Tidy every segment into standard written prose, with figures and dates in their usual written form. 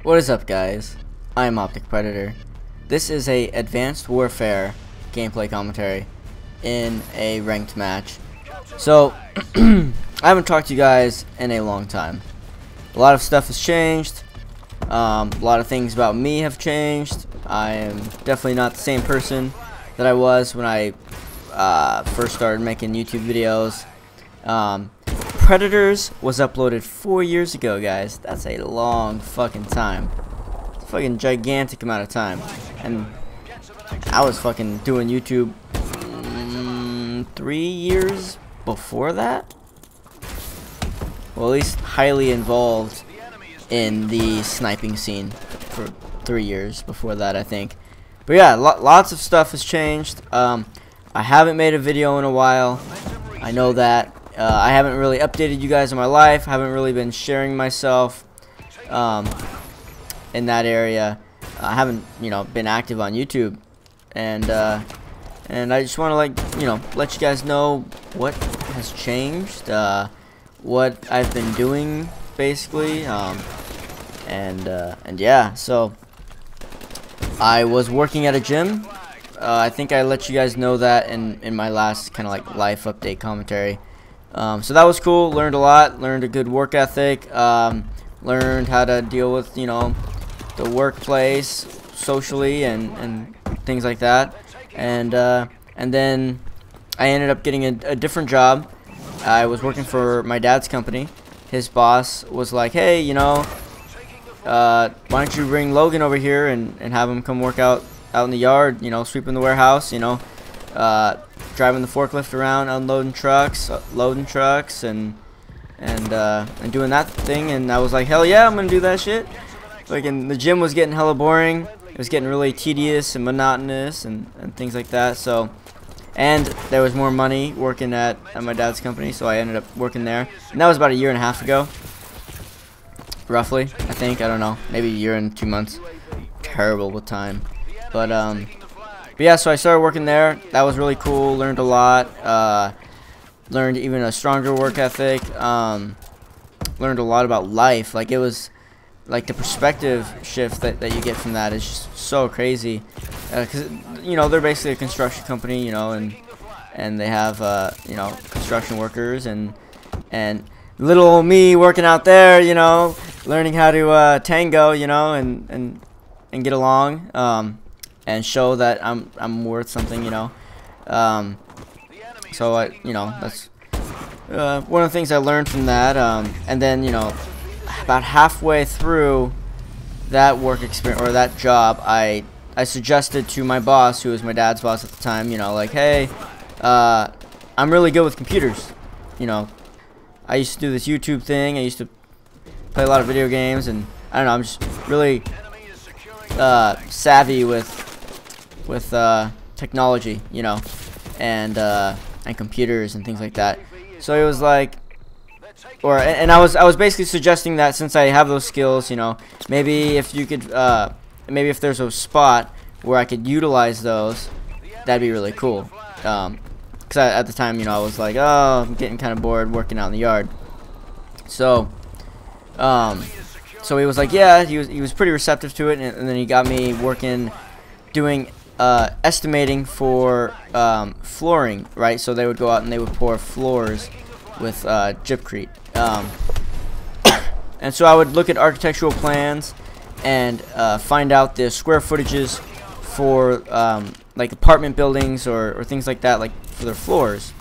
What is up, guys? I'm OpTic Predator. This is a Advanced Warfare gameplay commentary in a ranked match. So, I haven't talked to you guys in a long time. A lot of stuff has changed. A lot of things about me have changed. I am definitely not the same person that I was when I first started making YouTube videos. Predators was uploaded 4 years ago, guys. That's a long fucking time. It's a fucking gigantic amount of time. And I was fucking doing YouTube 3 years before that. Well, at least highly involved in the sniping scene for 3 years before that, I think. But yeah, lots of stuff has changed. I haven't made a video in a while. I know that. I haven't really updated you guys on my life. I haven't really been sharing myself in that area. I haven't, been active on YouTube, and I just want to let you guys know what has changed, what I've been doing basically, and yeah. So I was working at a gym. I think I let you guys know that in my last kind of like life update commentary. So that was cool. Learned a lot. Learned a good work ethic. Learned how to deal with the workplace socially and things like that. And then I ended up getting a different job. I was working for my dad's company. His boss was like, hey, why don't you bring Logan over here and have him come work out in the yard, sweeping the warehouse, driving the forklift around, unloading trucks, loading trucks, and doing that thing. And I was like, hell yeah, I'm gonna do that shit. Like, and the gym was getting hella boring. It was getting really tedious and monotonous and things like that. So, and there was more money working at my dad's company, so I ended up working there. And that was about 1.5 years ago, roughly. I think, I don't know, maybe 1 year and 2 months. Terrible with time, but yeah, so I started working there. That was really cool. Learned a lot. Learned even a stronger work ethic. Learned a lot about life. Like, it was like the perspective shift that you get from that is just so crazy. Because they're basically a construction company, and they have construction workers and little old me working out there, learning how to tango, and get along. And show that I'm worth something, so that's one of the things I learned from that. And then about halfway through that work experience or that job, I suggested to my boss, who was my dad's boss at the time, like, hey, I'm really good with computers. I used to do this YouTube thing. I used to play a lot of video games, and I don't know, I'm just really savvy with technology, and computers and things like that. So it was like, and I was basically suggesting that since I have those skills, maybe if you could, maybe if there's a spot where I could utilize those, that'd be really cool. Because at the time, I was like, oh, I'm getting kind of bored working out in the yard. So, so he was like, yeah, he was pretty receptive to it, and then he got me working, doing estimating for flooring, right? So they would go out and they would pour floors with gypcrete. And so I would look at architectural plans and find out the square footages for like apartment buildings or things like that, like for their floors.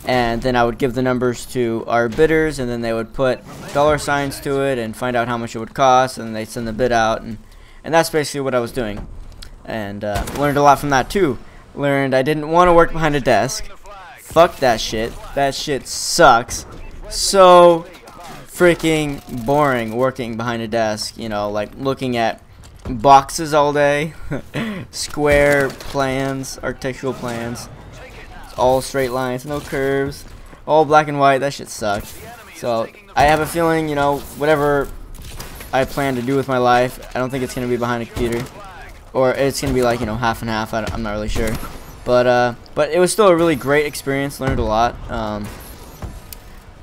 And then I would give the numbers to our bidders, and then they would put dollar signs to it and find out how much it would cost, and then they'd send the bid out, and that's basically what I was doing. And learned a lot from that too. Learned I didn't want to work behind a desk. Fuck that shit. That shit sucks. So freaking boring working behind a desk. Like looking at boxes all day. Square plans, architectural plans. All straight lines, no curves. All black and white. That shit sucks. So I have a feeling, whatever I plan to do with my life, I don't think it's going to be behind a computer. Or it's gonna be like half and half. I'm not really sure, but it was still a really great experience. Learned a lot.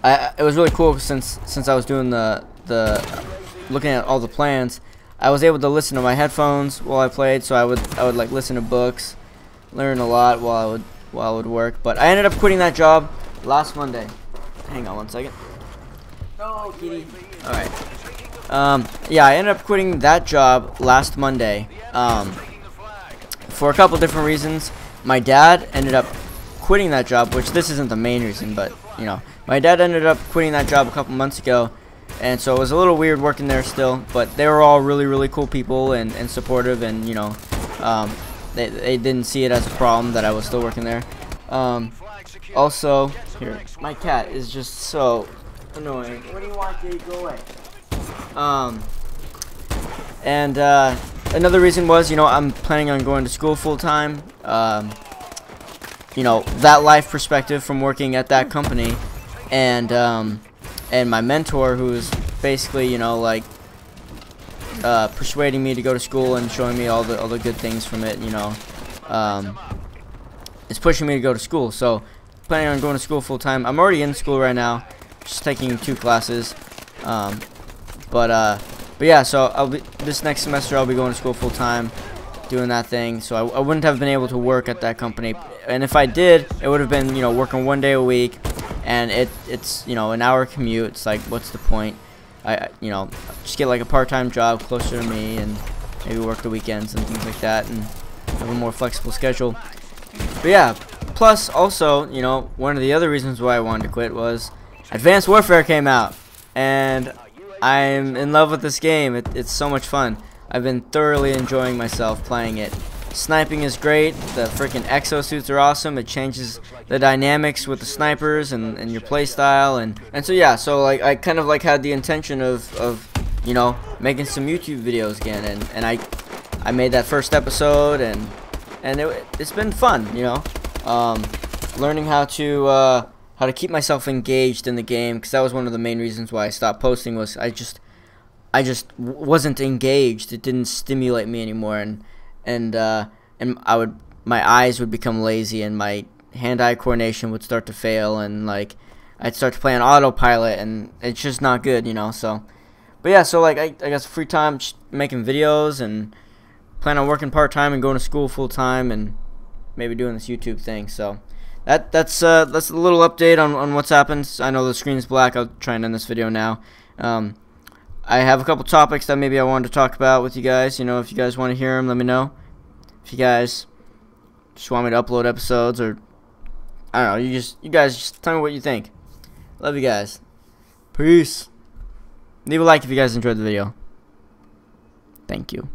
It was really cool since I was doing the looking at all the plans, I was able to listen to my headphones while I played. So I would like listen to books, learn a lot while I would work. But I ended up quitting that job last Monday. Hang on one second. No, kitty. All right. Yeah, I ended up quitting that job last Monday. For a couple different reasons. My dad ended up quitting that job, which this isn't the main reason, but you know, my dad ended up quitting that job a couple months ago, and so it was a little weird working there still. But they were all really cool people and supportive, and you know, they didn't see it as a problem that I was still working there. Also, here, my cat is just so annoying. What do you want, Dave? Go away. Another reason was, you know, I'm planning on going to school full time. You know, that life perspective from working at that company, and my mentor, who's basically, you know, like persuading me to go to school and showing me all the good things from it. You know, it's pushing me to go to school. So planning on going to school full time. I'm already in school right now, just taking 2 classes. But yeah, so this next semester I'll be going to school full time, doing that thing. So I wouldn't have been able to work at that company, and if I did, it would have been, you know, working 1 day a week, and it's you know, an hour commute. It's like, what's the point? You know, just get like a part-time job closer to me, and maybe work the weekends and things like that, and have a more flexible schedule. But yeah, plus also, you know, one of the other reasons why I wanted to quit was Advanced Warfare came out, and I'm in love with this game. It's so much fun. I've been thoroughly enjoying myself playing it. Sniping is great. The freaking exosuits are awesome. It changes the dynamics with the snipers and your playstyle, and so yeah. So like I kind of like had the intention of you know, making some YouTube videos again, and I made that first episode, and it's been fun. You know, learning how to keep myself engaged in the game, because that was one of the main reasons why I stopped posting. Was I just wasn't engaged. It didn't stimulate me anymore, and my eyes would become lazy, and my hand-eye coordination would start to fail, and like I'd start to play on autopilot, and it's just not good, you know. So, but yeah, so like I got some free time just making videos, and plan on working part-time and going to school full-time, and maybe doing this YouTube thing. So that's a little update on what's happened. I know the screen's black. I'll try and end this video now. I have a couple topics that maybe I wanted to talk about with you guys. You know, if you guys want to hear them, let me know. If you guys just want me to upload episodes, or I don't know, you guys just tell me what you think. Love you guys. Peace. Leave a like if you guys enjoyed the video. Thank you.